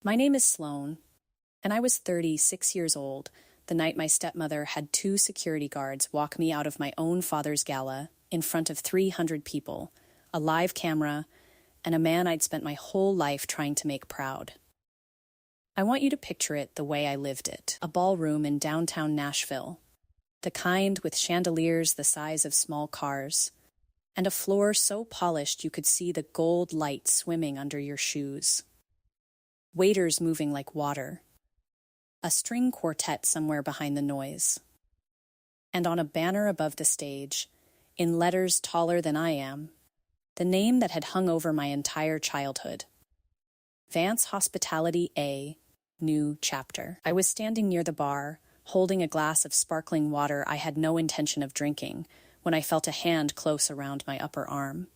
My name is Sloane, and I was 36 years old the night my stepmother had two security guards walk me out of my own father's gala in front of 300 people, a live camera, and a man I'd spent my whole life trying to make proud. I want you to picture it the way I lived it, a ballroom in downtown Nashville, the kind with chandeliers the size of small cars, and a floor so polished you could see the gold light swimming under your shoes. Waiters moving like water. A string quartet somewhere behind the noise. And on a banner above the stage, in letters taller than I am, the name that had hung over my entire childhood. Vance Hospitality A, New Chapter. I was standing near the bar, holding a glass of sparkling water I had no intention of drinking, when I felt a hand close around my upper arm.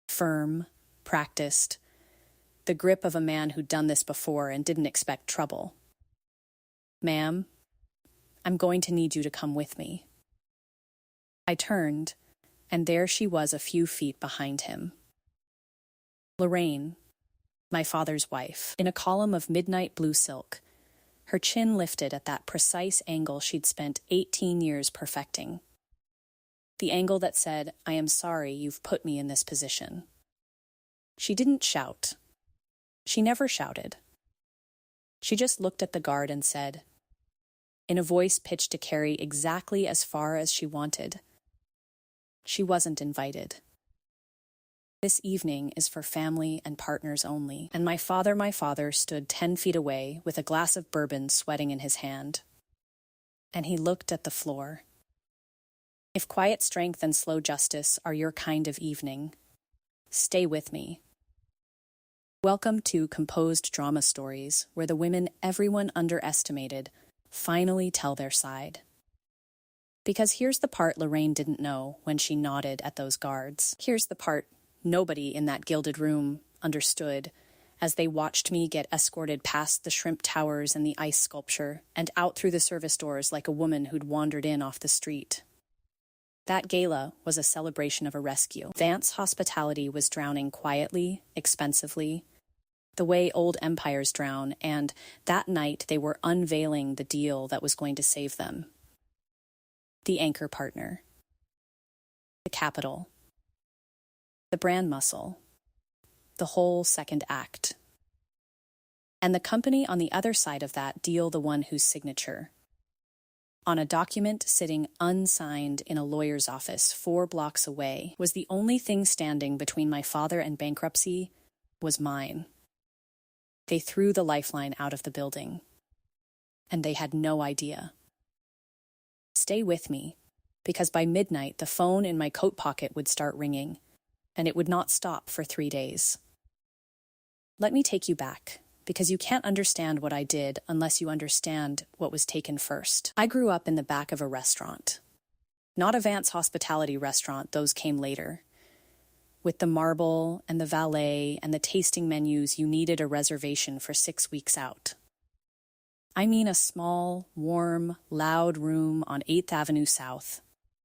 Firm, practiced, the grip of a man who'd done this before and didn't expect trouble. "Ma'am, I'm going to need you to come with me." I turned, and there she was a few feet behind him. Lorraine, my father's wife, in a column of midnight blue silk, her chin lifted at that precise angle she'd spent 18 years perfecting. The angle that said, "I am sorry you've put me in this position." She didn't shout. She never shouted. She just looked at the guard and said, in a voice pitched to carry exactly as far as she wanted, she wasn't invited. This evening is for family and partners only, and my father stood 10 feet away with a glass of bourbon sweating in his hand. And he looked at the floor. If quiet strength and slow justice are your kind of evening, stay with me. Welcome to Composed Drama Stories, where the women everyone underestimated finally tell their side. Because here's the part Lorraine didn't know when she nodded at those guards. Here's the part nobody in that gilded room understood as they watched me get escorted past the shrimp towers and the ice sculpture and out through the service doors like a woman who'd wandered in off the street. That gala was a celebration of a rescue. Vance Hospitality was drowning quietly, expensively, the way old empires drown, and that night they were unveiling the deal that was going to save them. The anchor partner. The capital. The brand muscle. The whole second act. And the company on the other side of that deal, the one whose signature. On a document sitting unsigned in a lawyer's office 4 blocks away, was the only thing standing between my father and bankruptcy was mine. They threw the lifeline out of the building, and they had no idea. Stay with me, because by midnight the phone in my coat pocket would start ringing, and it would not stop for 3 days. Let me take you back, because you can't understand what I did unless you understand what was taken first. I grew up in the back of a restaurant. Not a Vance Hospitality restaurant, those came later. With the marble and the valet and the tasting menus, you needed a reservation for 6 weeks out. I mean a small, warm, loud room on 8th Avenue South,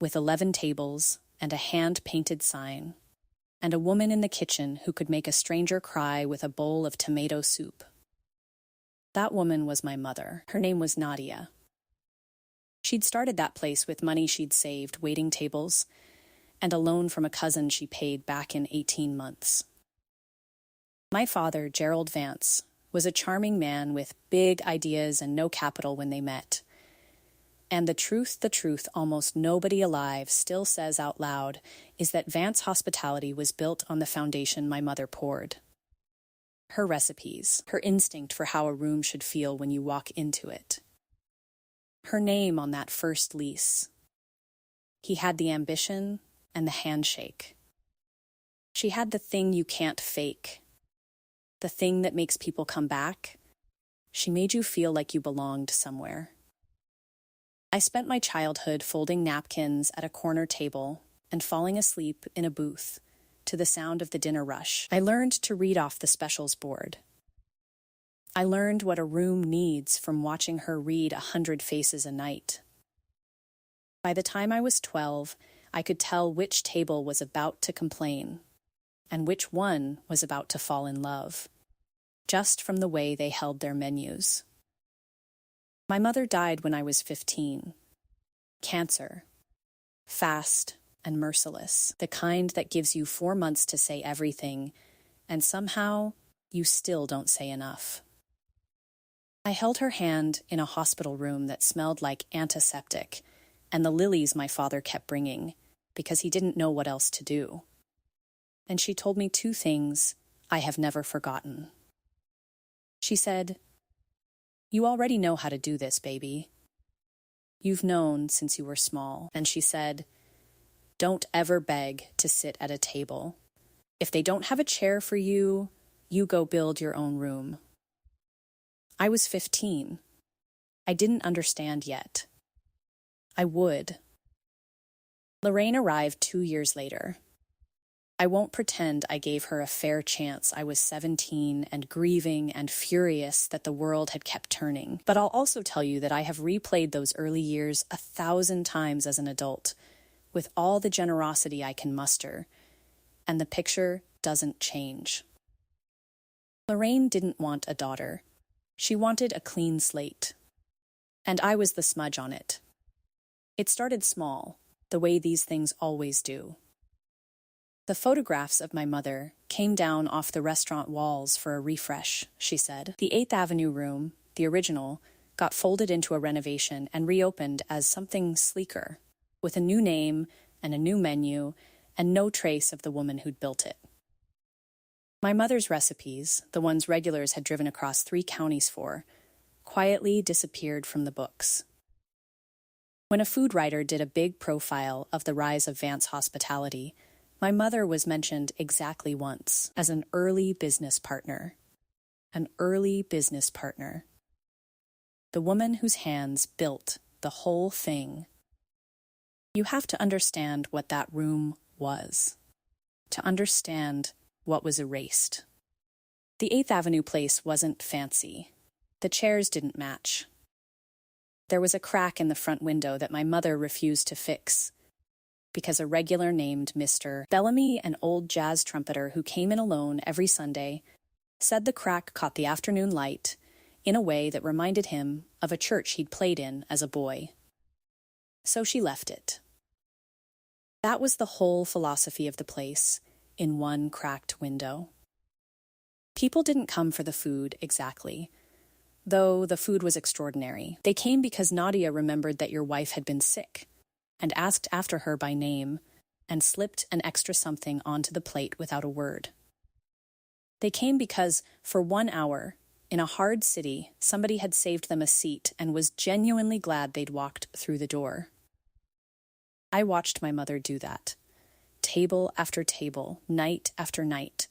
with 11 tables and a hand-painted sign, and a woman in the kitchen who could make a stranger cry with a bowl of tomato soup. That woman was my mother. Her name was Nadia. She'd started that place with money she'd saved, waiting tables, and a loan from a cousin she paid back in 18 months. My father, Gerald Vance, was a charming man with big ideas and no capital when they met. And the truth almost nobody alive still says out loud is that Vance Hospitality was built on the foundation my mother poured. Her recipes, her instinct for how a room should feel when you walk into it. Her name on that first lease. He had the ambition and the handshake. She had the thing you can't fake. The thing that makes people come back. She made you feel like you belonged somewhere. I spent my childhood folding napkins at a corner table and falling asleep in a booth to the sound of the dinner rush. I learned to read off the specials board. I learned what a room needs from watching her read 100 faces a night. By the time I was 12, I could tell which table was about to complain and which one was about to fall in love. just from the way they held their menus. My mother died when I was 15. Cancer. Fast and merciless. The kind that gives you 4 months to say everything, and somehow you still don't say enough. I held her hand in a hospital room that smelled like antiseptic and the lilies my father kept bringing because he didn't know what else to do. And she told me 2 things I have never forgotten. She said, "You already know how to do this, baby. You've known since you were small." And she said, "Don't ever beg to sit at a table. If they don't have a chair for you, you go build your own room." I was 15. I didn't understand yet. I would. Lorraine arrived 2 years later. I won't pretend I gave her a fair chance. I was 17 and grieving and furious that the world had kept turning. But I'll also tell you that I have replayed those early years 1,000 times as an adult, with all the generosity I can muster, and the picture doesn't change. Lorraine didn't want a daughter. She wanted a clean slate. And I was the smudge on it. It started small, the way these things always do. The photographs of my mother came down off the restaurant walls for a refresh, she said. The 8th Avenue room, the original, got folded into a renovation and reopened as something sleeker, with a new name and a new menu and no trace of the woman who'd built it. My mother's recipes, the ones regulars had driven across 3 counties for, quietly disappeared from the books. When a food writer did a big profile of the rise of Vance hospitality, my mother was mentioned exactly once as an early business partner. An early business partner. The woman whose hands built the whole thing. You have to understand what that room was, to understand what was erased. The 8th Avenue place wasn't fancy. The chairs didn't match. There was a crack in the front window that my mother refused to fix, because a regular named Mr. Bellamy, an old jazz trumpeter who came in alone every Sunday, said the crack caught the afternoon light in a way that reminded him of a church he'd played in as a boy. So she left it. That was the whole philosophy of the place, in one cracked window. People didn't come for the food exactly, though the food was extraordinary. They came because Nadia remembered that your wife had been sick, and asked after her by name, and slipped an extra something onto the plate without a word. They came because, for 1 hour, in a hard city, somebody had saved them a seat and was genuinely glad they'd walked through the door. I watched my mother do that, table after table, night after night,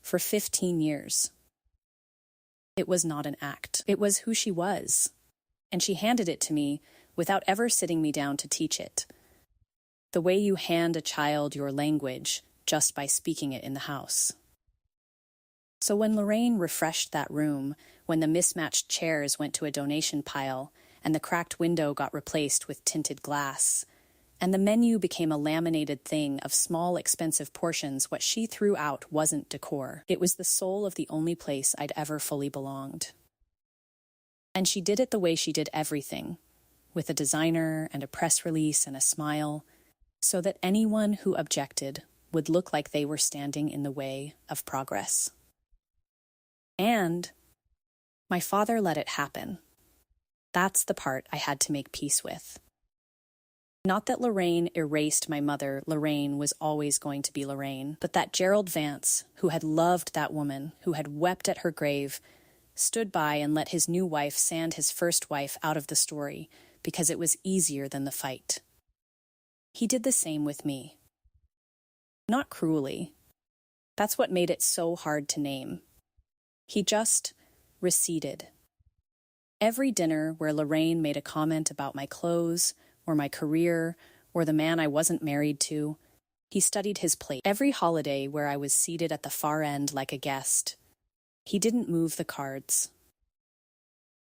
for 15 years. It was not an act. It was who she was, and she handed it to me without ever sitting me down to teach it. The way you hand a child your language just by speaking it in the house. So when Lorraine refreshed that room, when the mismatched chairs went to a donation pile, and the cracked window got replaced with tinted glass, and the menu became a laminated thing of small, expensive portions, what she threw out wasn't decor. It was the soul of the only place I'd ever fully belonged. And she did it the way she did everything, with a designer and a press release and a smile, so that anyone who objected would look like they were standing in the way of progress. And my father let it happen. That's the part I had to make peace with. Not that Lorraine erased my mother. Lorraine was always going to be Lorraine. But that Gerald Vance, who had loved that woman, who had wept at her grave, stood by and let his new wife sand his first wife out of the story because it was easier than the fight. He did the same with me. Not cruelly. That's what made it so hard to name. He just receded. Every dinner where Lorraine made a comment about my clothes, or my career, or the man I wasn't married to, he studied his plate. Every holiday where I was seated at the far end like a guest, he didn't move the cards.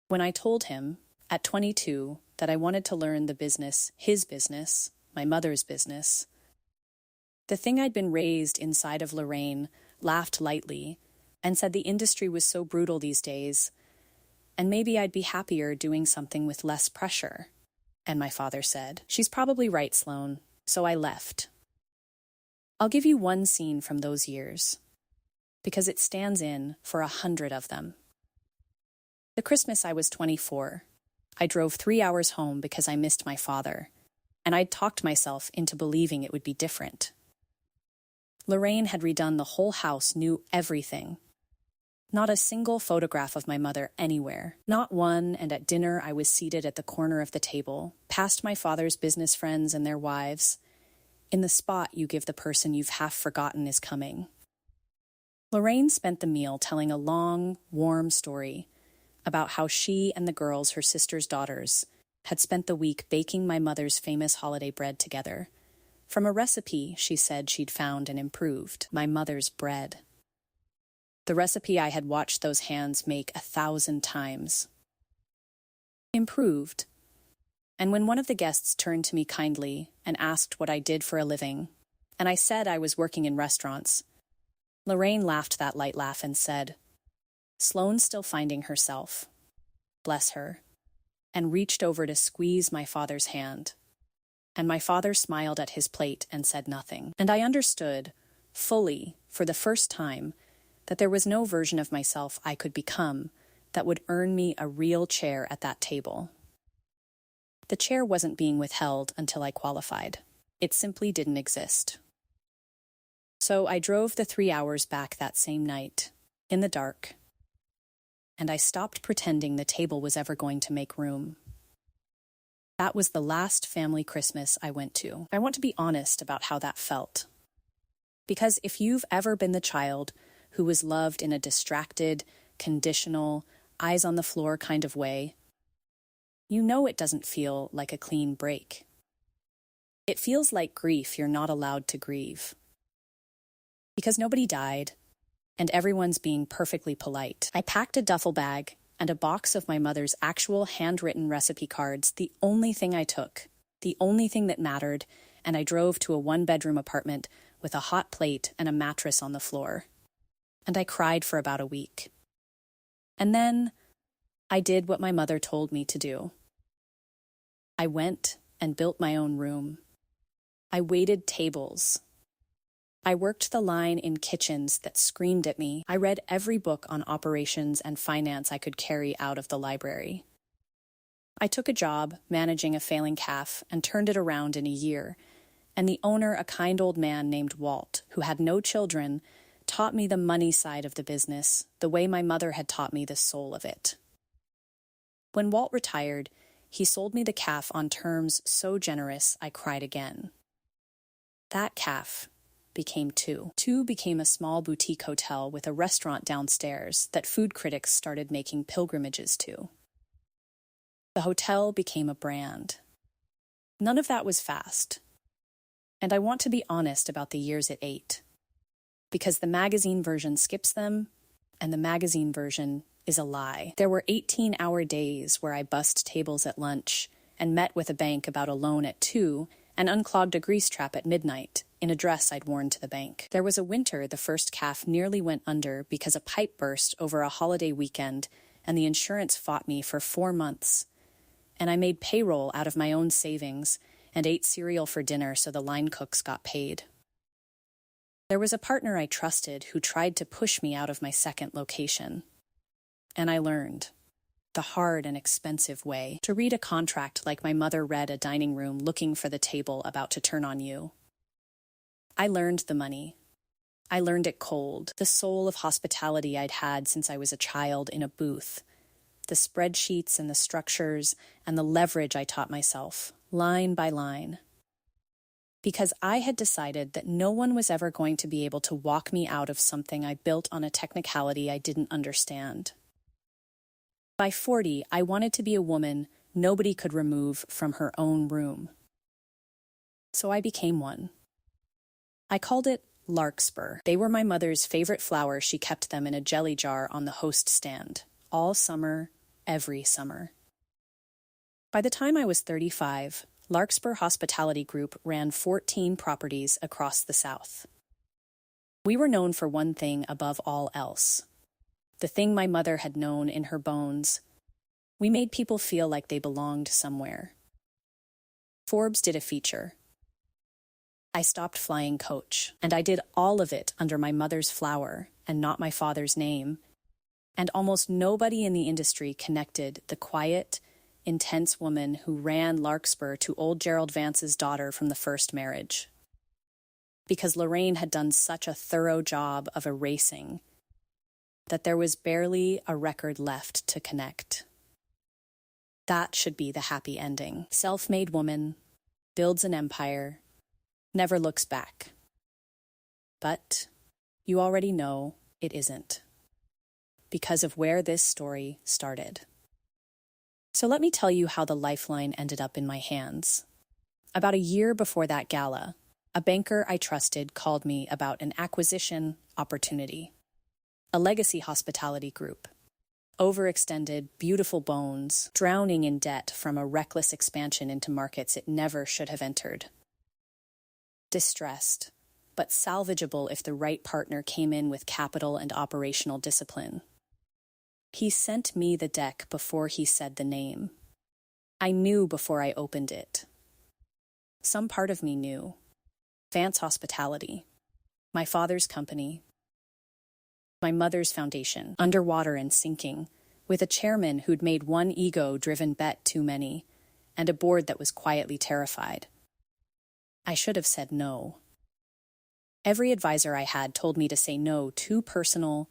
When I told him, at 22, that I wanted to learn the business, his business, my mother's business, the thing I'd been raised inside of Lorraine laughed lightly and said the industry was so brutal these days, and maybe I'd be happier doing something with less pressure. And my father said, "She's probably right, Sloane," so I left. I'll give you one scene from those years, because it stands in for 100 of them. The Christmas I was 24, I drove 3 hours home because I missed my father, and I'd talked myself into believing it would be different. Lorraine had redone the whole house, knew everything. Not a single photograph of my mother anywhere. Not one, and at dinner I was seated at the corner of the table, past my father's business friends and their wives, in the spot you give the person you've half forgotten is coming. Lorraine spent the meal telling a long, warm story about how she and the girls, her sister's daughters, had spent the week baking my mother's famous holiday bread together, from a recipe she said she'd found and improved, my mother's bread. The recipe I had watched those hands make 1,000 times. Improved. And when one of the guests turned to me kindly and asked what I did for a living, and I said I was working in restaurants, Lorraine laughed that light laugh and said, "Sloane's still finding herself. Bless her," and reached over to squeeze my father's hand. And my father smiled at his plate and said nothing. And I understood, fully, for the first time, that there was no version of myself I could become that would earn me a real chair at that table. The chair wasn't being withheld until I qualified. It simply didn't exist. So I drove the 3 hours back that same night, in the dark, and I stopped pretending the table was ever going to make room. That was the last family Christmas I went to. I want to be honest about how that felt. Because if you've ever been the child who was loved in a distracted, conditional, eyes-on-the-floor kind of way, you know it doesn't feel like a clean break. It feels like grief you're not allowed to grieve. Because nobody died, and everyone's being perfectly polite. I packed a duffel bag and a box of my mother's actual handwritten recipe cards, the only thing I took, the only thing that mattered, and I drove to a one-bedroom apartment with a hot plate and a mattress on the floor. And I cried for about a week. And then I did what my mother told me to do. I went and built my own room. I waited tables. I worked the line in kitchens that screamed at me. I read every book on operations and finance I could carry out of the library. I took a job managing a failing calf and turned it around in a year, and the owner, a kind old man named Walt, who had no children, taught me the money side of the business, the way my mother had taught me the soul of it. When Walt retired, he sold me the calf on terms so generous I cried again. That calf became two. Two became a small boutique hotel with a restaurant downstairs that food critics started making pilgrimages to. The hotel became a brand. None of that was fast. And I want to be honest about the years it ate, because the magazine version skips them, and the magazine version is a lie. There were 18-hour days where I bussed tables at lunch and met with a bank about a loan at 2 and unclogged a grease trap at midnight in a dress I'd worn to the bank. There was a winter the first calf nearly went under because a pipe burst over a holiday weekend and the insurance fought me for 4 months. And I made payroll out of my own savings and ate cereal for dinner so the line cooks got paid. There was a partner I trusted who tried to push me out of my second location. And I learned, the hard and expensive way, to read a contract like my mother read a dining room looking for the table about to turn on you. I learned the money. I learned it cold, the soul of hospitality I'd had since I was a child in a booth, the spreadsheets and the structures and the leverage I taught myself, line by line. Because I had decided that no one was ever going to be able to walk me out of something I built on a technicality I didn't understand. By 40, I wanted to be a woman nobody could remove from her own room. So I became one. I called it Larkspur. They were my mother's favorite flowers. She kept them in a jelly jar on the host stand, all summer, every summer. By the time I was 35, Larkspur Hospitality Group ran 14 properties across the South. We were known for one thing above all else, the thing my mother had known in her bones. We made people feel like they belonged somewhere. Forbes did a feature. I stopped flying coach, and I did all of it under my mother's flower and not my father's name. And almost nobody in the industry connected the quiet, intense woman who ran Larkspur to old Gerald Vance's daughter from the first marriage. Because Lorraine had done such a thorough job of erasing that there was barely a record left to connect. That should be the happy ending. Self-made woman, builds an empire, never looks back. But you already know it isn't, because of where this story started. So let me tell you how the lifeline ended up in my hands. About a year before that gala, a banker I trusted called me about an acquisition opportunity. A legacy hospitality group. Overextended, beautiful bones, drowning in debt from a reckless expansion into markets it never should have entered. Distressed, but salvageable if the right partner came in with capital and operational discipline. He sent me the deck before he said the name. I knew before I opened it. Some part of me knew. Vance Hospitality, my father's company, my mother's foundation, underwater and sinking, with a chairman who'd made one ego-driven bet too many, and a board that was quietly terrified. I should have said no. Every advisor I had told me to say no. Too personal,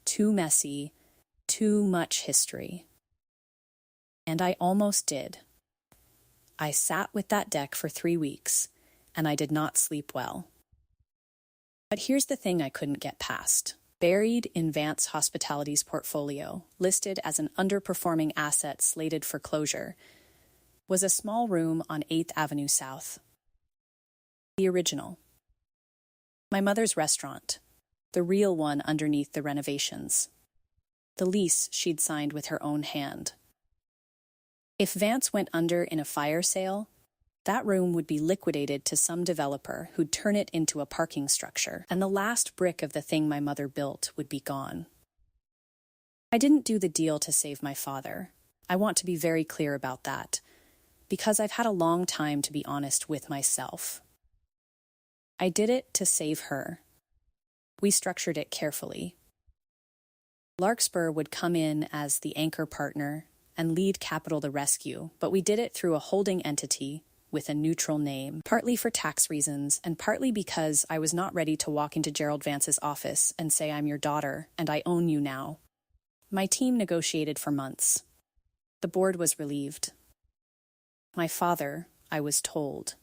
too messy, too much history. And I almost did. I sat with that deck for 3 weeks, and I did not sleep well. But here's the thing I couldn't get past. Buried in Vance Hospitality's portfolio, listed as an underperforming asset slated for closure, was a small room on 8th Avenue South. The original. My mother's restaurant, the real one underneath the renovations. The lease she'd signed with her own hand. If Vance went under in a fire sale, that room would be liquidated to some developer who'd turn it into a parking structure, and the last brick of the thing my mother built would be gone. I didn't do the deal to save my father. I want to be very clear about that, because I've had a long time to be honest with myself. I did it to save her. We structured it carefully. Larkspur would come in as the anchor partner and lead capital the rescue, but we did it through a holding entity with a neutral name, partly for tax reasons and partly because I was not ready to walk into Gerald Vance's office and say, "I'm your daughter and I own you now." My team negotiated for months. The board was relieved. My father, I was told,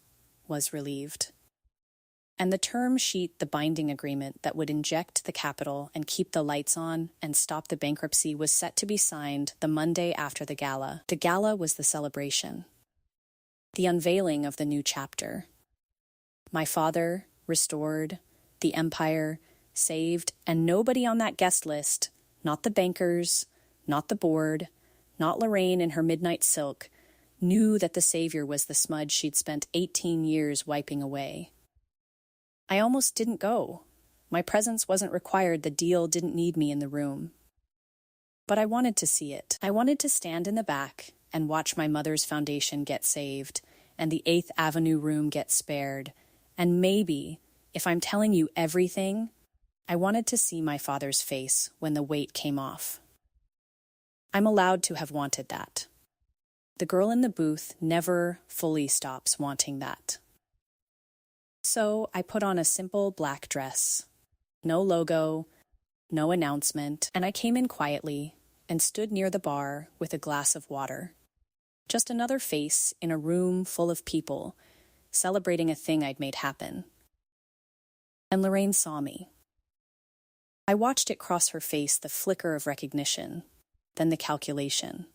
was relieved. And the term sheet, the binding agreement that would inject the capital and keep the lights on and stop the bankruptcy, was set to be signed the Monday after the gala. The gala was the celebration. The unveiling of the new chapter. My father, restored, the empire, saved, and nobody on that guest list, not the bankers, not the board, not Lorraine in her midnight silk, knew that the savior was the smudge she'd spent 18 years wiping away. I almost didn't go. My presence wasn't required. The deal didn't need me in the room. But I wanted to see it. I wanted to stand in the back and watch my mother's foundation get saved and the 8th Avenue room get spared. And maybe, if I'm telling you everything, I wanted to see my father's face when the weight came off. I'm allowed to have wanted that. The girl in the booth never fully stops wanting that. So I put on a simple black dress, no logo, no announcement, and I came in quietly and stood near the bar with a glass of water. Just another face in a room full of people, celebrating a thing I'd made happen. And Lorraine saw me. I watched it cross her face, the flicker of recognition, then the calculation.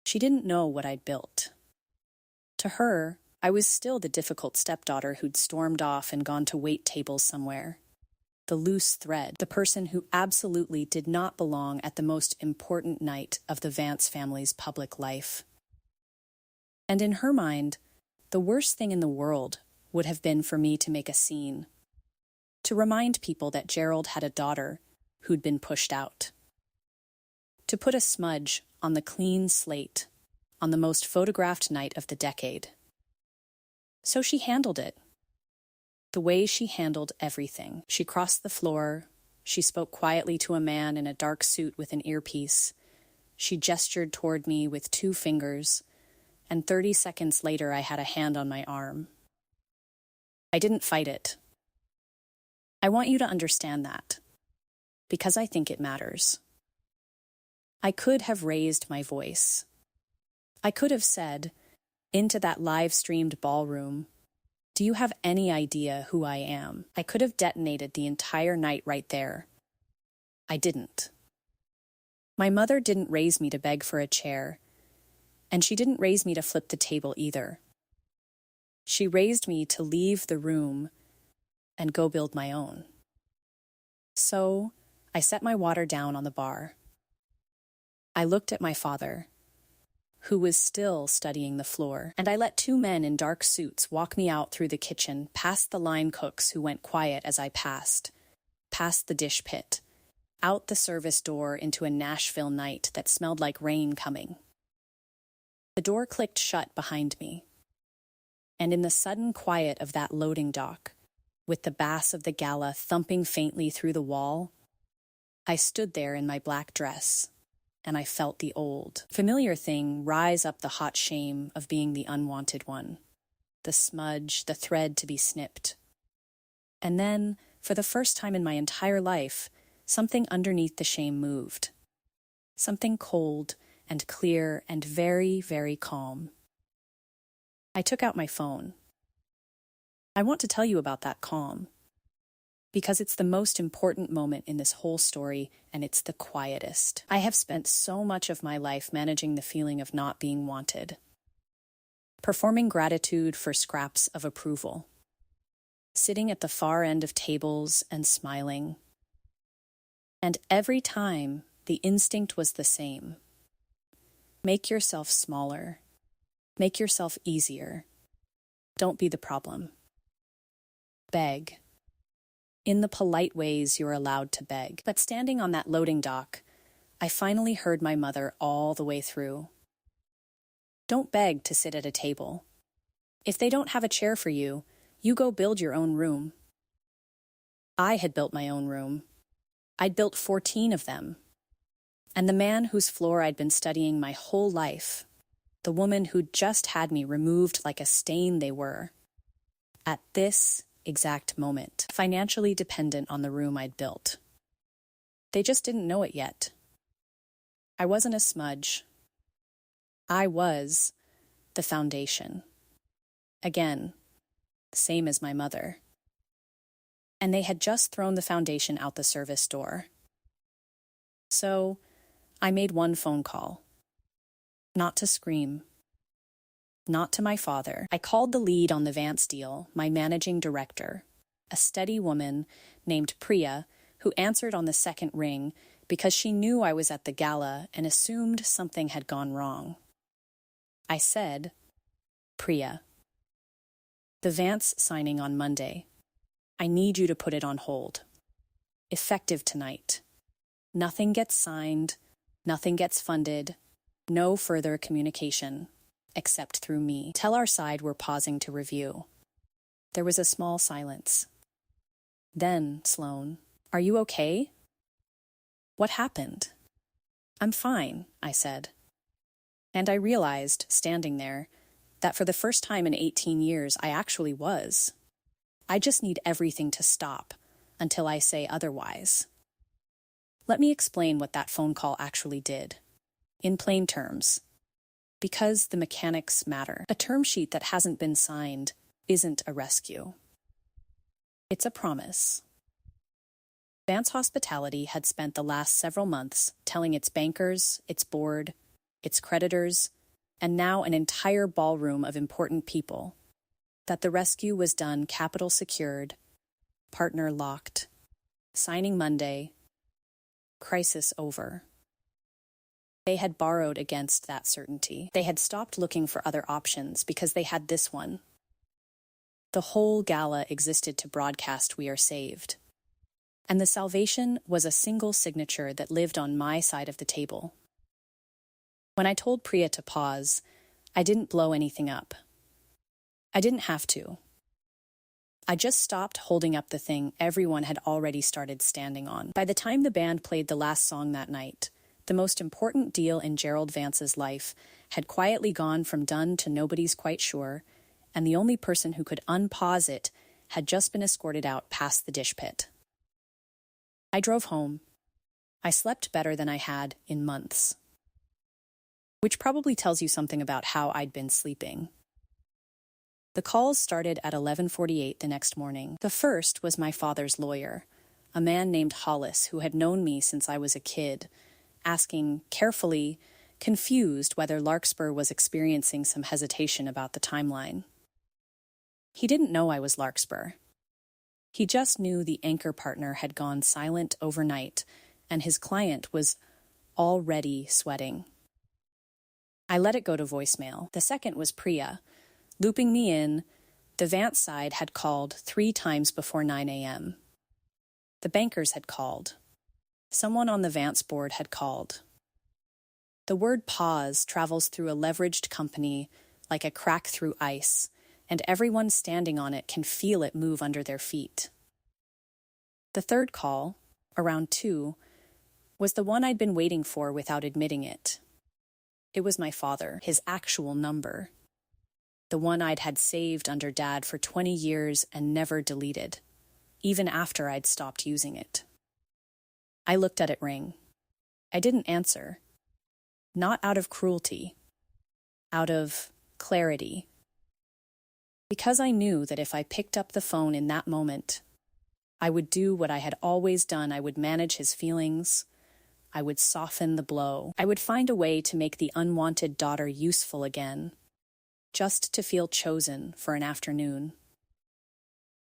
She didn't know what I'd built. To her, I was still the difficult stepdaughter who'd stormed off and gone to wait tables somewhere. The loose thread, the person who absolutely did not belong at the most important night of the Vance family's public life. And in her mind, the worst thing in the world would have been for me to make a scene, to remind people that Gerald had a daughter who'd been pushed out. To put a smudge on the clean slate on the most photographed night of the decade. So she handled it. The way she handled everything. She crossed the floor. She spoke quietly to a man in a dark suit with an earpiece. She gestured toward me with 2 fingers, and 30 seconds later I had a hand on my arm. I didn't fight it. I want you to understand that, because I think it matters. I could have raised my voice. I could have said, into that live-streamed ballroom, "Do you have any idea who I am?" I could have detonated the entire night right there. I didn't. My mother didn't raise me to beg for a chair, and she didn't raise me to flip the table either. She raised me to leave the room and go build my own. So I set my water down on the bar. I looked at my father, who was still studying the floor, and I let 2 men in dark suits walk me out through the kitchen, past the line cooks who went quiet as I passed, past the dish pit, out the service door into a Nashville night that smelled like rain coming. The door clicked shut behind me, and in the sudden quiet of that loading dock, with the bass of the Gala thumping faintly through the wall, I stood there in my black dress, and I felt the old, familiar thing rise up, the hot shame of being the unwanted one, the smudge, the thread to be snipped. And then, for the first time in my entire life, something underneath the shame moved. Something cold and clear and very, very calm. I took out my phone. I want to tell you about that calm, because it's the most important moment in this whole story, and it's the quietest. I have spent so much of my life managing the feeling of not being wanted, performing gratitude for scraps of approval, sitting at the far end of tables and smiling. And every time, the instinct was the same. Make yourself smaller. Make yourself easier. Don't be the problem. Beg. In the polite ways you're allowed to beg. But standing on that loading dock, I finally heard my mother all the way through. Don't beg to sit at a table. If they don't have a chair for you, you go build your own room. I had built my own room. I'd built 14 of them. And the man whose floor I'd been studying my whole life, the woman who'd just had me removed like a stain they were, at this exact moment, financially dependent on the room I'd built. They just didn't know it yet. I wasn't a smudge. I was the foundation. Again, same as my mother. And they had just thrown the foundation out the service door. So I made one phone call. Not to scream. Not to my father. I called the lead on the Vance deal, my managing director, a steady woman named Priya, who answered on the second ring because she knew I was at the gala and assumed something had gone wrong. I said, "Priya, the Vance signing on Monday. I need you to put it on hold. Effective tonight. Nothing gets signed, nothing gets funded, no further communication, except through me. Tell our side we're pausing to review." There was a small silence. Then, Sloan, "Are you okay?" "What happened?" "I'm fine," I said. And I realized, standing there, that for the first time in 18 years, I actually was. I just need everything to stop until I say otherwise. Let me explain what that phone call actually did. In plain terms. Because the mechanics matter. A term sheet that hasn't been signed isn't a rescue. It's a promise. Vance Hospitality had spent the last several months telling its bankers, its board, its creditors, and now an entire ballroom of important people, that the rescue was done capital secured, partner locked, signing Monday, crisis over. They had borrowed against that certainty. They had stopped looking for other options because they had this one. The whole gala existed to broadcast "We are saved." And the salvation was a single signature that lived on my side of the table. When I told Priya to pause, I didn't blow anything up. I didn't have to. I just stopped holding up the thing everyone had already started standing on. By the time the band played the last song that night, the most important deal in Gerald Vance's life had quietly gone from done to nobody's quite sure, and the only person who could unpause it had just been escorted out past the dish pit. I drove home. I slept better than I had in months. Which probably tells you something about how I'd been sleeping. The calls started at 11:48 the next morning. The first was my father's lawyer, a man named Hollis who had known me since I was a kid, asking carefully, confused whether Larkspur was experiencing some hesitation about the timeline. He didn't know I was Larkspur. He just knew the anchor partner had gone silent overnight, and his client was already sweating. I let it go to voicemail. The second was Priya. Looping me in, the Vance side had called 3 times before 9 a.m. The bankers had called. Someone on the Vance board had called. The word pause travels through a leveraged company like a crack through ice, and everyone standing on it can feel it move under their feet. The third call, around 2, was the one I'd been waiting for without admitting it. It was my father, his actual number. The one I'd had saved under Dad for 20 years and never deleted, even after I'd stopped using it. I looked at it ring. I didn't answer. Not out of cruelty. Out of clarity. Because I knew that if I picked up the phone in that moment, I would do what I had always done. I would manage his feelings. I would soften the blow. I would find a way to make the unwanted daughter useful again, just to feel chosen for an afternoon.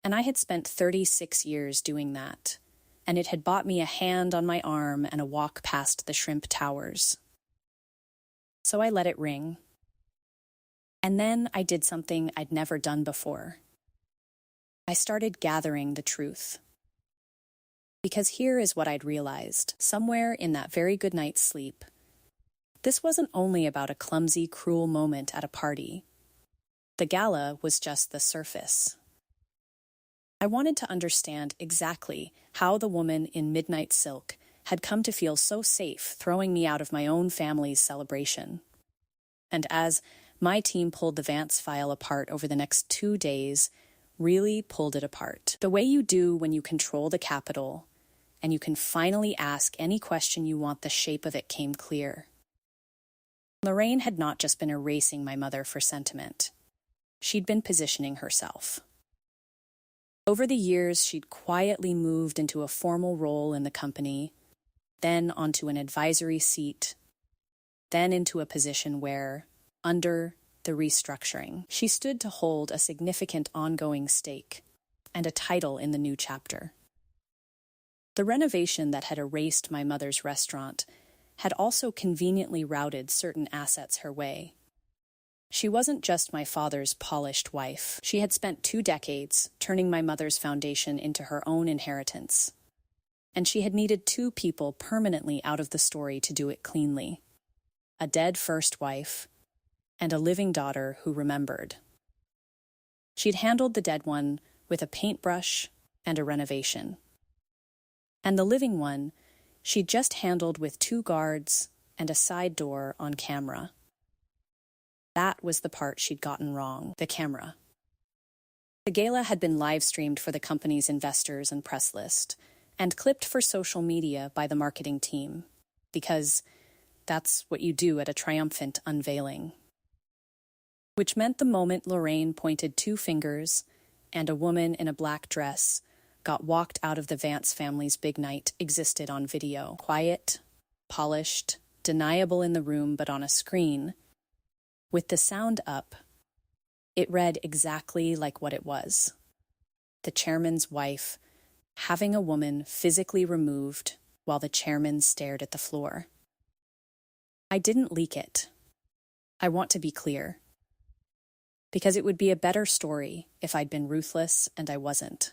And I had spent 36 years doing that, and it had bought me a hand on my arm and a walk past the shrimp towers. So I let it ring. And then I did something I'd never done before. I started gathering the truth. Because here is what I'd realized, somewhere in that very good night's sleep. This wasn't only about a clumsy, cruel moment at a party. The gala was just the surface. I wanted to understand exactly how the woman in midnight silk had come to feel so safe throwing me out of my own family's celebration. And as my team pulled the Vance file apart over the next 2 days, really pulled it apart. The way you do when you control the capital, and you can finally ask any question you want, the shape of it came clear. Lorraine had not just been erasing my mother for sentiment. She'd been positioning herself. Over the years, she'd quietly moved into a formal role in the company, then onto an advisory seat, then into a position where, under the restructuring, she stood to hold a significant ongoing stake and a title in the new chapter. The renovation that had erased my mother's restaurant had also conveniently routed certain assets her way. She wasn't just my father's polished wife. She had spent 2 decades turning my mother's foundation into her own inheritance. And she had needed 2 people permanently out of the story to do it cleanly. A dead first wife and a living daughter who remembered. She'd handled the dead one with a paintbrush and a renovation. And the living one she'd just handled with 2 guards and a side door on camera. That was the part she'd gotten wrong, the camera. The gala had been live-streamed for the company's investors and press list, and clipped for social media by the marketing team, because that's what you do at a triumphant unveiling. Which meant the moment Lorraine pointed 2 fingers and a woman in a black dress got walked out of the Vance family's big night existed on video. Quiet, polished, deniable in the room, but on a screen, with the sound up, it read exactly like what it was. The chairman's wife having a woman physically removed while the chairman stared at the floor. I didn't leak it. I want to be clear. Because it would be a better story if I'd been ruthless and I wasn't.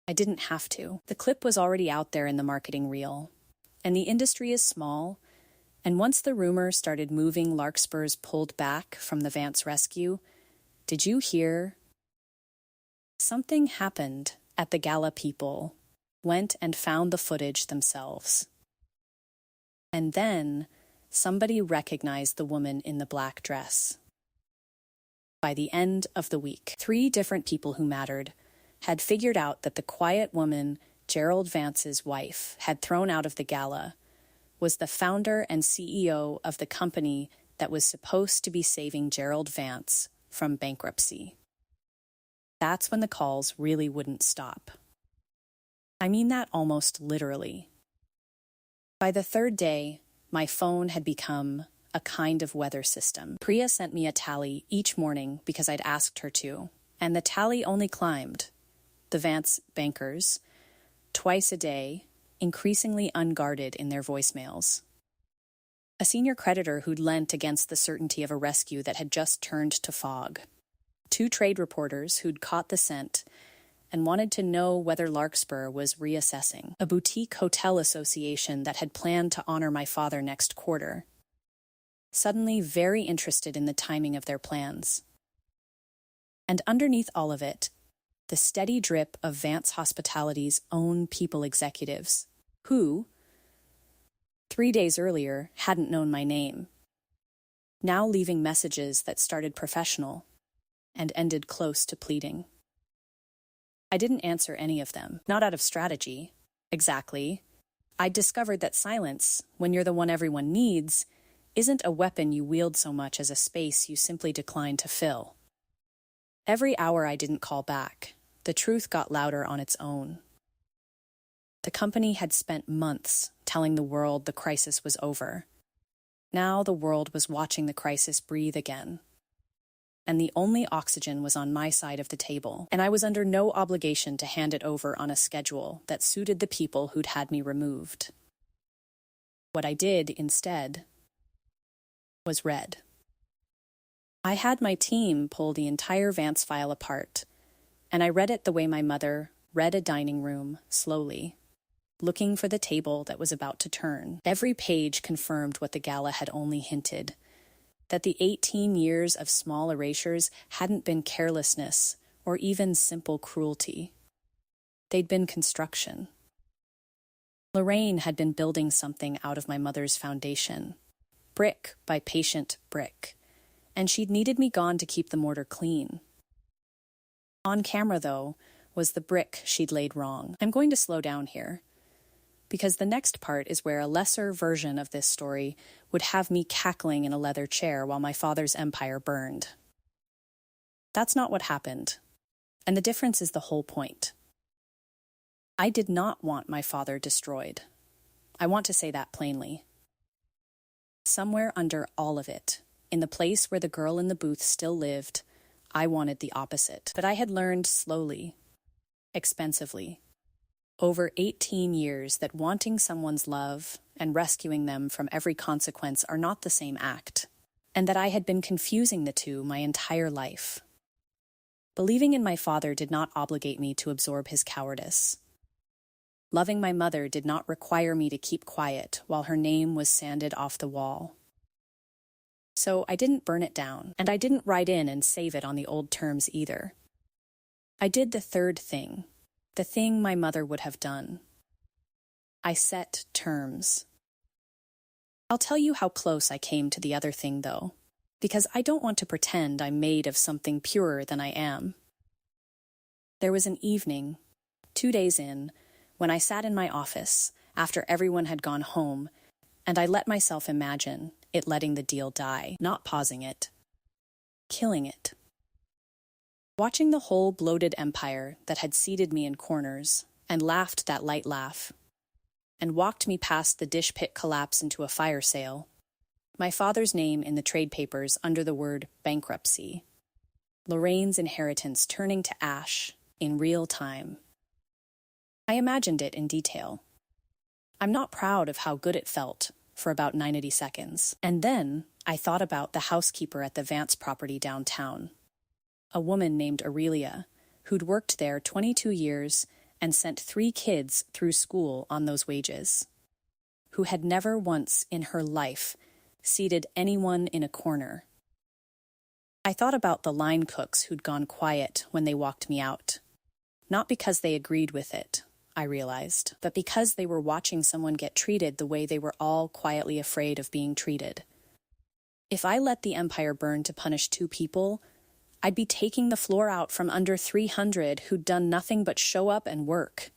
I didn't have to. The clip was already out there in the marketing reel. And the industry is small, and once the rumor started moving, Larkspurs pulled back from the Vance rescue. Did you hear? Something happened at the Gala. People went and found the footage themselves. And then somebody recognized the woman in the black dress. By the end of the week, 3 different people who mattered had figured out that the quiet woman Gerald Vance's wife had thrown out of the Gala was the founder and CEO of the company that was supposed to be saving Gerald Vance from bankruptcy. That's when the calls really wouldn't stop. I mean that almost literally. By the 3rd day, my phone had become a kind of weather system. Priya sent me a tally each morning because I'd asked her to, and the tally only climbed. The Vance bankers, twice a day, increasingly unguarded in their voicemails. A senior creditor who'd lent against the certainty of a rescue that had just turned to fog. 2 trade reporters who'd caught the scent and wanted to know whether Larkspur was reassessing. A boutique hotel association that had planned to honor my father next quarter. Suddenly very interested in the timing of their plans. And underneath all of it, the steady drip of Vance Hospitality's own people executives, who, 3 days earlier, hadn't known my name, now leaving messages that started professional and ended close to pleading. I didn't answer any of them, not out of strategy. Exactly. I'd discovered that silence, when you're the one everyone needs, isn't a weapon you wield so much as a space you simply decline to fill. Every hour I didn't call back, the truth got louder on its own. The company had spent months telling the world the crisis was over. Now the world was watching the crisis breathe again. And the only oxygen was on my side of the table, and I was under no obligation to hand it over on a schedule that suited the people who'd had me removed. What I did, instead, was read. I had my team pull the entire Vance file apart, and I read it the way my mother read a dining room, slowly, looking for the table that was about to turn. Every page confirmed what the Gala had only hinted, that the 18 years of small erasures hadn't been carelessness or even simple cruelty. They'd been construction. Lorraine had been building something out of my mother's foundation, brick by patient brick, and she'd needed me gone to keep the mortar clean. On camera, though, was the brick she'd laid wrong. I'm going to slow down here, because the next part is where a lesser version of this story would have me cackling in a leather chair while my father's empire burned. That's not what happened, and the difference is the whole point. I did not want my father destroyed. I want to say that plainly. Somewhere under all of it, in the place where the girl in the booth still lived, I wanted the opposite. But I had learned slowly, expensively, over 18 years that wanting someone's love and rescuing them from every consequence are not the same act, and that I had been confusing the two my entire life. Believing in my father did not obligate me to absorb his cowardice. Loving my mother did not require me to keep quiet while her name was sanded off the wall. So I didn't burn it down, and I didn't write in and save it on the old terms either. I did the third thing, the thing my mother would have done. I set terms. I'll tell you how close I came to the other thing, though, because I don't want to pretend I'm made of something purer than I am. There was an evening, 2 days in, when I sat in my office after everyone had gone home, and I let myself imagine it letting the deal die, not pausing it, killing it. Watching the whole bloated empire that had seated me in corners and laughed that light laugh, and walked me past the dish pit collapse into a fire sale, my father's name in the trade papers under the word bankruptcy, Lorraine's inheritance turning to ash in real time. I imagined it in detail. I'm not proud of how good it felt for about 90 seconds. And then I thought about the housekeeper at the Vance property downtown, a woman named Aurelia, who'd worked there 22 years and sent 3 kids through school on those wages, who had never once in her life seated anyone in a corner. I thought about the line cooks who'd gone quiet when they walked me out. Not because they agreed with it, I realized, but because they were watching someone get treated the way they were all quietly afraid of being treated. If I let the empire burn to punish 2 people, I'd be taking the floor out from under 300 who'd done nothing but show up and work.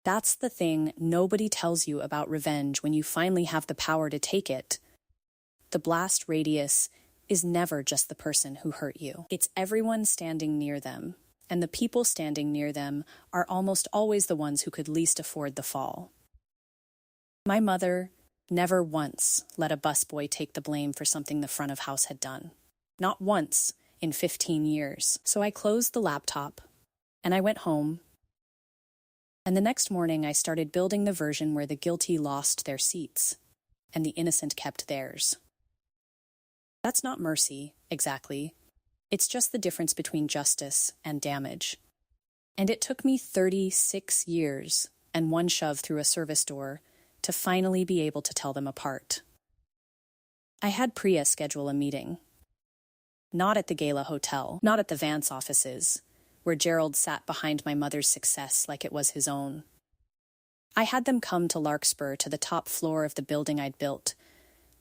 That's the thing nobody tells you about revenge when you finally have the power to take it. The blast radius is never just the person who hurt you. It's everyone standing near them, and the people standing near them are almost always the ones who could least afford the fall. My mother never once let a busboy take the blame for something the front of house had done. Not once in 15 years. So I closed the laptop, and I went home. And the next morning I started building the version where the guilty lost their seats, and the innocent kept theirs. That's not mercy, exactly. It's just the difference between justice and damage. And it took me 36 years and 1 shove through a service door to finally be able to tell them apart. I had Priya schedule a meeting. Not at the Gala hotel, not at the Vance offices, where Gerald sat behind my mother's success like it was his own. I had them come to Larkspur, to the top floor of the building I'd built,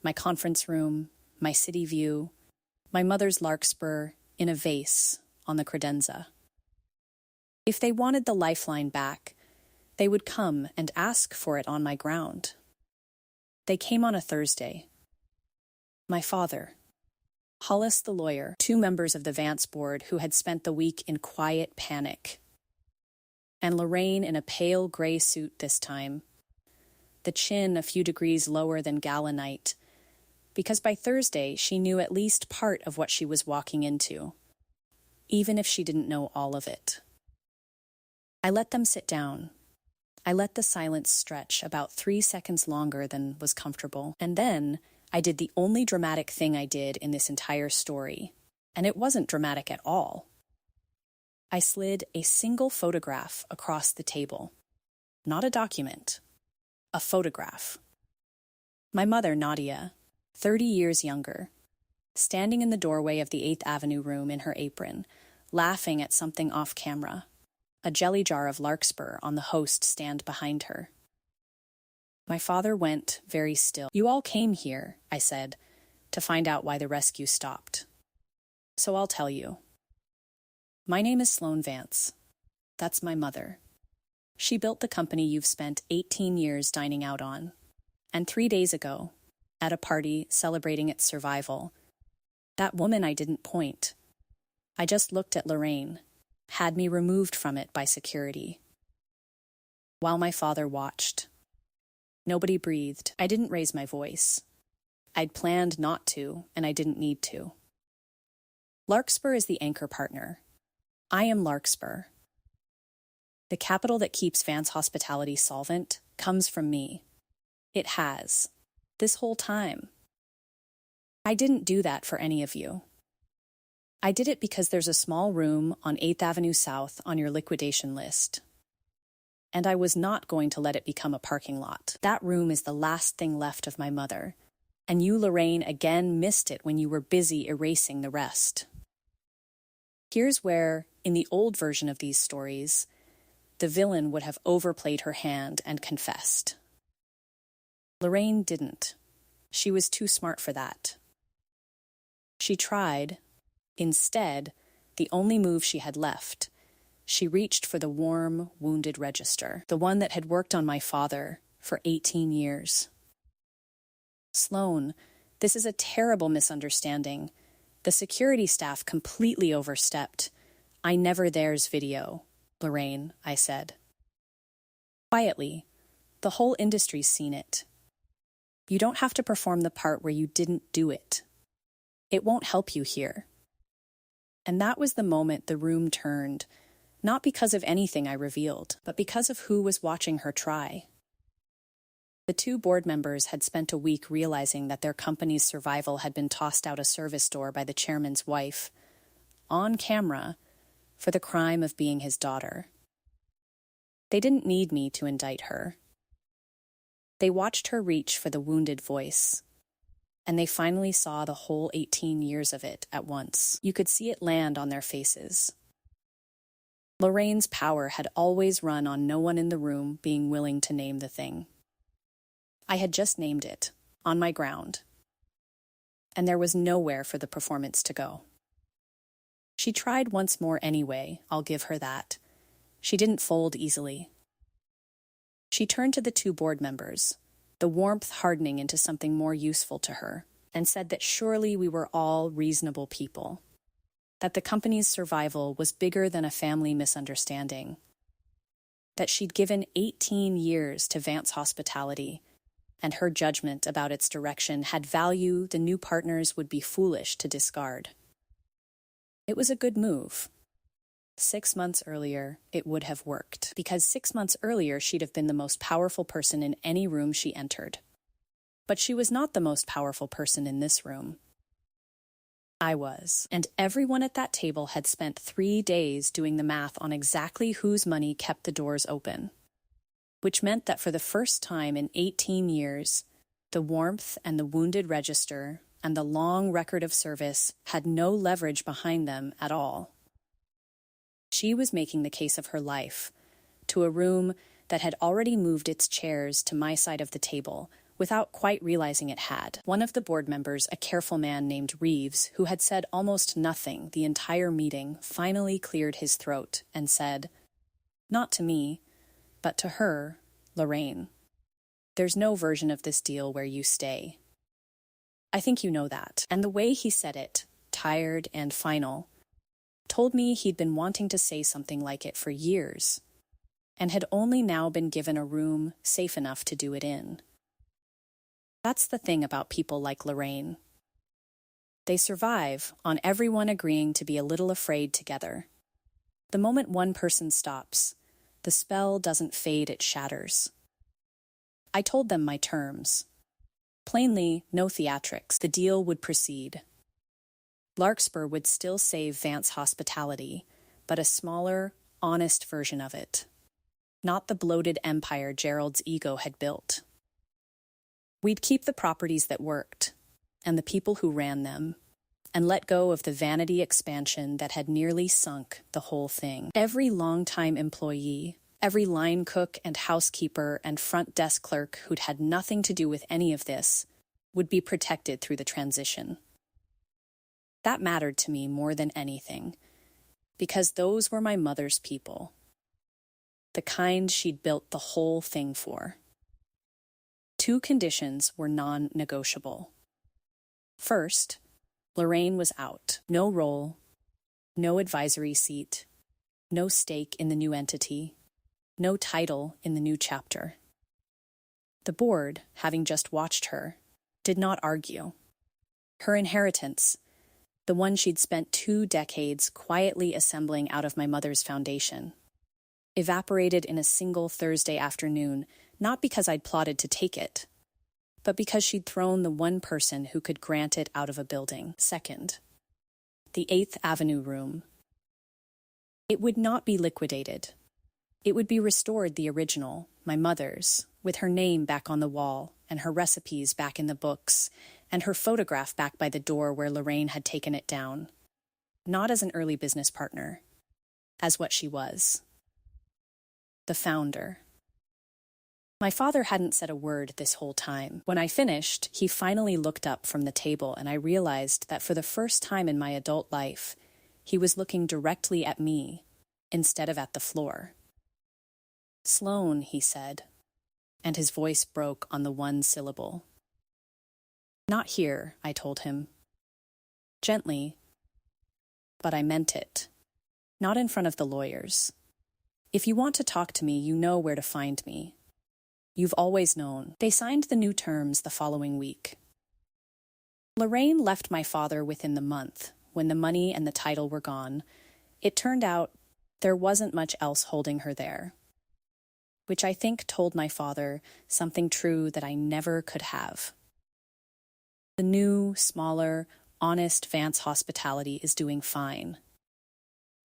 my conference room, my city view, my mother's Larkspur in a vase on the credenza. If they wanted the lifeline back, they would come and ask for it on my ground. They came on a Thursday. My father, Hollis the lawyer, 2 members of the Vance board who had spent the week in quiet panic, and Lorraine in a pale gray suit this time, the chin a few degrees lower than Gala night, because by Thursday she knew at least part of what she was walking into, even if she didn't know all of it. I let them sit down. I let the silence stretch about 3 seconds longer than was comfortable, and then I did the only dramatic thing I did in this entire story, and it wasn't dramatic at all. I slid a single photograph across the table. Not a document, a photograph. My mother, Nadia, 30 years younger, standing in the doorway of the 8th Avenue room in her apron, laughing at something off camera, a jelly jar of Larkspur on the host stand behind her. My father went very still. "You all came here," I said, "to find out why the rescue stopped. So I'll tell you. My name is Sloane Vance. That's my mother. She built the company you've spent 18 years dining out on. And 3 days ago, at a party celebrating its survival, that woman I didn't point. I just looked at Lorraine, had me removed from it by security. While my father watched. Nobody breathed. I didn't raise my voice. I'd planned not to, and I didn't need to. Larkspur is the anchor partner. I am Larkspur. The capital that keeps Vance Hospitality solvent comes from me. It has. This whole time. I didn't do that for any of you. I did it because there's a small room on 8th Avenue South on your liquidation list. And I was not going to let it become a parking lot. That room is the last thing left of my mother, and you, Lorraine, again missed it when you were busy erasing the rest. Here's where, in the old version of these stories, the villain would have overplayed her hand and confessed. Lorraine didn't. She was too smart for that. She tried. Instead, the only move she had left, she reached for the warm, wounded register, the one that had worked on my father for 18 years. "Sloane, this is a terrible misunderstanding. The security staff completely overstepped. I never there's video, Lorraine," I said. Quietly, the whole industry's seen it. You don't have to perform the part where you didn't do it. It won't help you here. And that was the moment the room turned, not because of anything I revealed, but because of who was watching her try. The 2 board members had spent a week realizing that their company's survival had been tossed out a service door by the chairman's wife, on camera, for the crime of being his daughter. They didn't need me to indict her. They watched her reach for the wounded voice, and they finally saw the whole 18 years of it at once. You could see it land on their faces. Lorraine's power had always run on no one in the room being willing to name the thing. I had just named it, on my ground, and there was nowhere for the performance to go. She tried once more anyway, I'll give her that. She didn't fold easily. She turned to the two board members, the warmth hardening into something more useful to her, and said that surely we were all reasonable people, that the company's survival was bigger than a family misunderstanding, that she'd given 18 years to Vance Hospitality, and her judgment about its direction had value the new partners would be foolish to discard. It was a good move. 6 months earlier, it would have worked, because 6 months earlier she'd have been the most powerful person in any room she entered. But she was not the most powerful person in this room. I was, and everyone at that table had spent 3 days doing the math on exactly whose money kept the doors open, which meant that for the first time in 18 years, the warmth and the wounded register and the long record of service had no leverage behind them at all. She was making the case of her life, to a room that had already moved its chairs to my side of the table, without quite realizing it had. One of the board members, a careful man named Reeves, who had said almost nothing the entire meeting, finally cleared his throat and said, "Not to me, but to her, Lorraine. There's no version of this deal where you stay. I think you know that." And the way he said it, tired and final, told me he'd been wanting to say something like it for years, and had only now been given a room safe enough to do it in. That's the thing about people like Lorraine. They survive on everyone agreeing to be a little afraid together. The moment one person stops, the spell doesn't fade, it shatters. I told them my terms. Plainly, no theatrics. The deal would proceed. Larkspur would still save Vance Hospitality, but a smaller, honest version of it. Not the bloated empire Gerald's ego had built. We'd keep the properties that worked, and the people who ran them, and let go of the vanity expansion that had nearly sunk the whole thing. Every longtime employee, every line cook and housekeeper and front desk clerk who'd had nothing to do with any of this, would be protected through the transition. That mattered to me more than anything, because those were my mother's people, the kind she'd built the whole thing for. 2 conditions were non-negotiable. First, Lorraine was out. No role, no advisory seat, no stake in the new entity, no title in the new chapter. The board, having just watched her, did not argue. Her inheritance, the one she'd spent 2 decades quietly assembling out of my mother's foundation, evaporated in a single Thursday afternoon, not because I'd plotted to take it, but because she'd thrown the one person who could grant it out of a building. Second, the 8th Avenue room. It would not be liquidated. It would be restored the original, my mother's, with her name back on the wall, and her recipes back in the books, and her photograph back by the door where Lorraine had taken it down. Not as an early business partner, as what she was. The founder. My father hadn't said a word this whole time. When I finished, he finally looked up from the table, and I realized that for the first time in my adult life, he was looking directly at me, instead of at the floor. "Sloane," he said, and his voice broke on the one syllable. "Not here," I told him. Gently, but I meant it. Not in front of the lawyers. If you want to talk to me, you know where to find me. You've always known. They signed the new terms the following week. Lorraine left my father within the month, when the money and the title were gone. It turned out there wasn't much else holding her there, which I think told my father something true that I never could have. The new, smaller, honest Vance Hospitality is doing fine.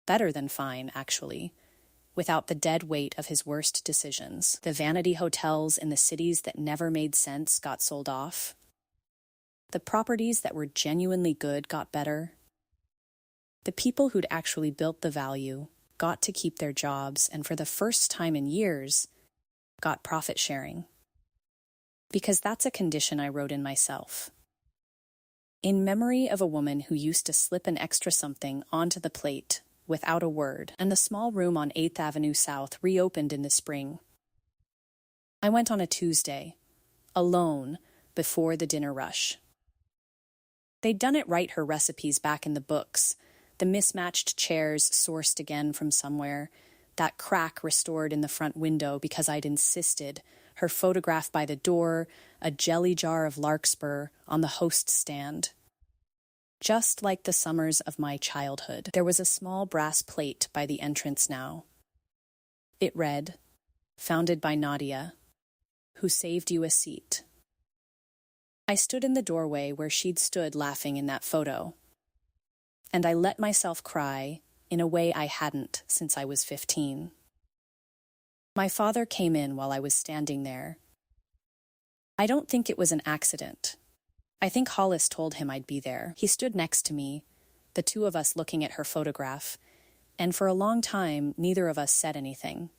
Better than fine, actually. without the dead weight of his worst decisions. The vanity hotels in the cities that never made sense got sold off. The properties that were genuinely good got better. The people who'd actually built the value got to keep their jobs and for the first time in years, got profit sharing. Because that's a condition I wrote in myself. In memory of a woman who used to slip an extra something onto the plate without a word, and the small room on 8th Avenue South reopened in the spring. I went on a Tuesday, alone, before the dinner rush. They'd done it right, her recipes back in the books, the mismatched chairs sourced again from somewhere, that crack restored in the front window because I'd insisted, her photograph by the door, a jelly jar of larkspur on the host stand. Just like the summers of my childhood, there was a small brass plate by the entrance now. It read, "Founded by Nadia, who saved you a seat." I stood in the doorway where she'd stood laughing in that photo, and I let myself cry in a way I hadn't since I was 15. My father came in while I was standing there. I don't think it was an accident. I think Hollis told him I'd be there. He stood next to me, the two of us looking at her photograph, and for a long time, neither of us said anything.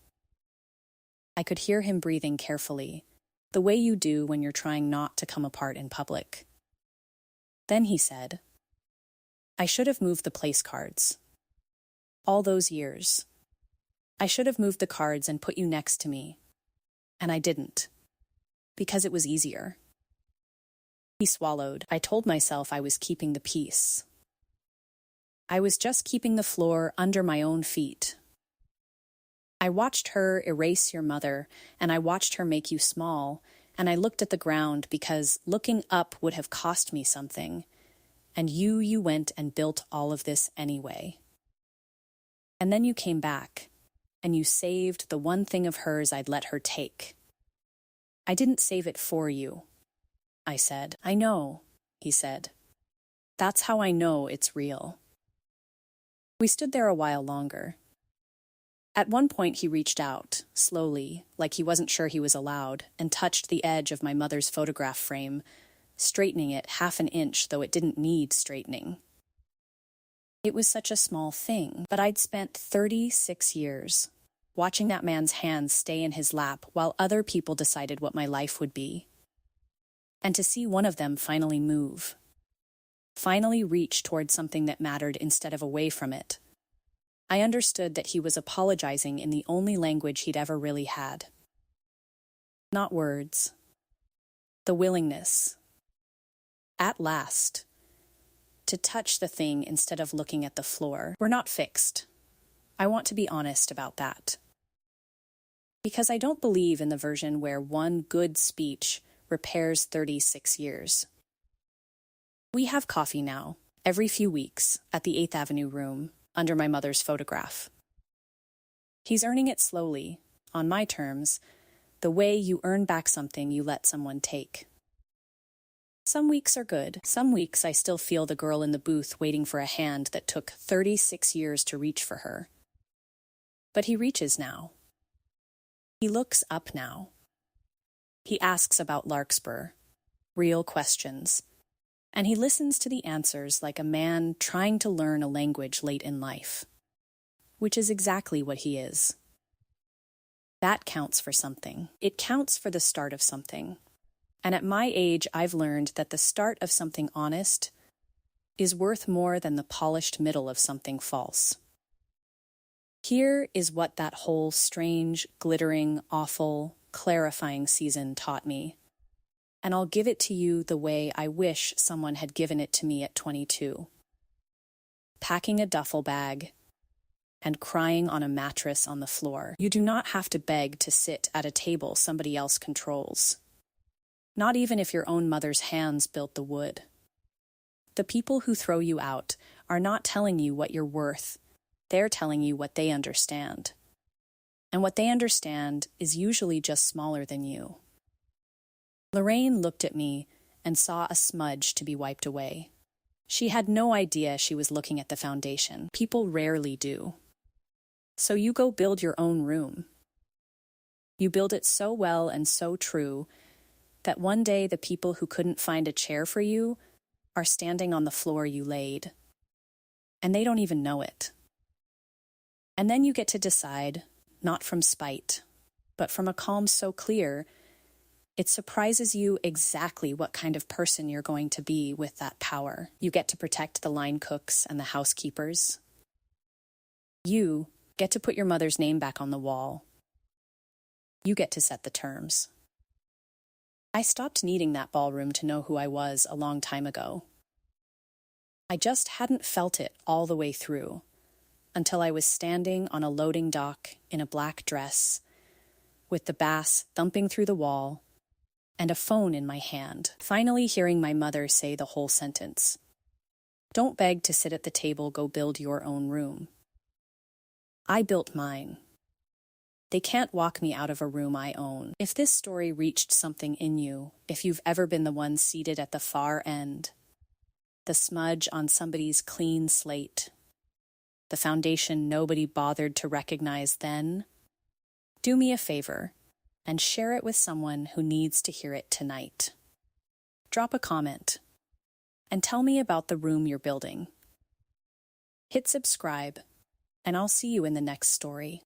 I could hear him breathing carefully, the way you do when you're trying not to come apart in public. Then he said, "I should have moved the place cards. All those years. I should have moved the cards and put you next to me. And I didn't. Because it was easier." He swallowed. I told myself I was keeping the peace. I was just keeping the floor under my own feet. I watched her erase your mother, and I watched her make you small, and I looked at the ground because looking up would have cost me something, and you went and built all of this anyway. And then you came back, and you saved the one thing of hers I'd let her take. I didn't save it for you, I said. "I know," he said. "That's how I know it's real." We stood there a while longer. At one point he reached out, slowly, like he wasn't sure he was allowed, and touched the edge of my mother's photograph frame, straightening it 1/2 inch, though it didn't need straightening. It was such a small thing, but I'd spent 36 years watching that man's hands stay in his lap while other people decided what my life would be. And to see one of them finally move, finally reach toward something that mattered instead of away from it, I understood that he was apologizing in the only language he'd ever really had. Not words. The willingness. At last. To touch the thing instead of looking at the floor. We're not fixed. I want to be honest about that. Because I don't believe in the version where one good speech repairs 36 years. We have coffee now, every few weeks, at the 8th Avenue room, under my mother's photograph. He's earning it slowly, on my terms, the way you earn back something you let someone take. Some weeks are good. Some weeks I still feel the girl in the booth waiting for a hand that took 36 years to reach for her. But he reaches now. He looks up now. He asks about Larkspur, real questions, and he listens to the answers like a man trying to learn a language late in life, which is exactly what he is. That counts for something. It counts for the start of something. And at my age, I've learned that the start of something honest is worth more than the polished middle of something false. Here is what that whole strange, glittering, awful, clarifying season taught me. And I'll give it to you the way I wish someone had given it to me at 22. Packing a duffel bag and crying on a mattress on the floor. You do not have to beg to sit at a table somebody else controls. Not even if your own mother's hands built the wood. The people who throw you out are not telling you what you're worth. They're telling you what they understand. And what they understand is usually just smaller than you. Lorraine looked at me and saw a smudge to be wiped away. She had no idea she was looking at the foundation. People rarely do. So you go build your own room. You build it so well and so true that one day the people who couldn't find a chair for you are standing on the floor you laid. And they don't even know it. And then you get to decide, not from spite, but from a calm so clear, it surprises you exactly what kind of person you're going to be with that power. You get to protect the line cooks and the housekeepers. You get to put your mother's name back on the wall. You get to set the terms. I stopped needing that ballroom to know who I was a long time ago. I just hadn't felt it all the way through until I was standing on a loading dock in a black dress with the bass thumping through the wall and a phone in my hand, finally hearing my mother say the whole sentence. Don't beg to sit at the table, go build your own room. I built mine. They can't walk me out of a room I own. If this story reached something in you, if you've ever been the one seated at the far end, the smudge on somebody's clean slate, the foundation nobody bothered to recognize then, do me a favor and share it with someone who needs to hear it tonight. Drop a comment and tell me about the room you're building. Hit subscribe, and I'll see you in the next story.